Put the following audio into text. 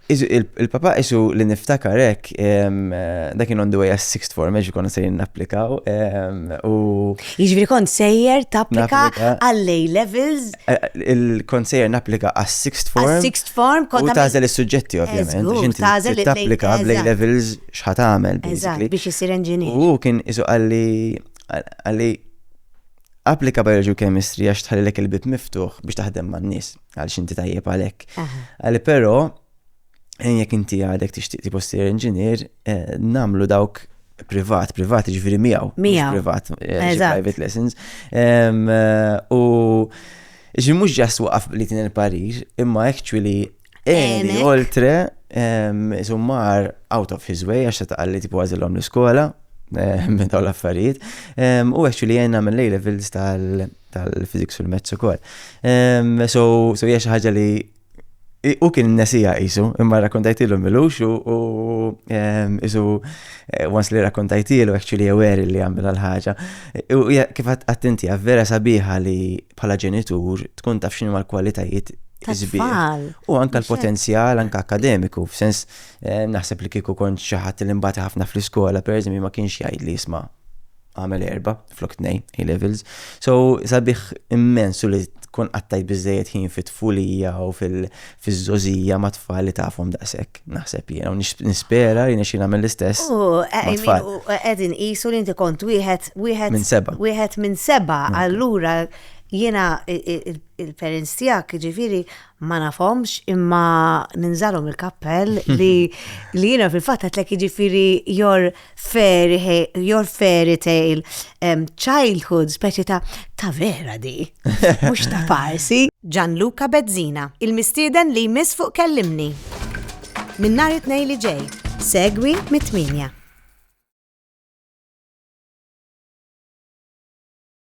Il-papa isu li niftakarek dakin on the way as sixth form, meġi konna sejrin napplikaw. Jiġifieri kont sejjer tapplika għall-A levels. Il-kont sejjer napplika as sixth form. Sixth form U tażel is-suġġetti ovvjament. Tażel tapplika bl-A levels x'ħat tagħmel basically. Biex isir engineer. U kien isu għalli applika biology u chemistry għax tħallilek il-bib miftuħ biex taħdem man-nies għaliex inti tajjeb għalhekk. Għalli però jekk inti għadek tixtieq tipo ssir engineer, nagħmlu dawk privat ġifieri miegħu. Privat, private lessons. U ġi mhux ġast waqaf li tin il-parir, imma actually oltre mar out of his way għax taqalli tipo għażilhom l-iskola minn dawn l-affarijiet. U actually jien nagħmel A levels tal-physics u l-mezz ukoll. So hija xi ħaġa li u kien nesija jisu, imma rakkontajtilu milux u jisu once li rakkontajtilu actually aware li għamil għal-ħagġa. U kif għattinti, vera sabiħa li bħala ġenitur tkun taf xinu mal-kwalitajiet tfal. U anka l-potenzjal, anka akademiku, f'sens naħseb li kieku kont xi ħadd li imbagħad ħafna fl-iskola, pereżempju ma kienx jgħid li jisma' għamel 4 flok 2 A levels. So sabiħ immensu li tkun qattajt biżejjed ħin fit-tfulija u fiż-żożija ma' tfal li tafhom daqshekk. Naħseb jiena u nispera li nexxi nagħmel l-istess. Qegħdin qisu li inti kont wieħed minn seba', allura jiena il-parents tiegħek ġifieri ma nafhomx imma ninżalhom il-kappell li jiena fil-fatt għedlek jiġifieri your fairy tale childhood speċi ta' vera di, mhux ta' parsi. Gianluca Bezzina, il-mistieden li jmiss fuq kellimni. Min nhar it-tnejn li ġej, segwi mit-8.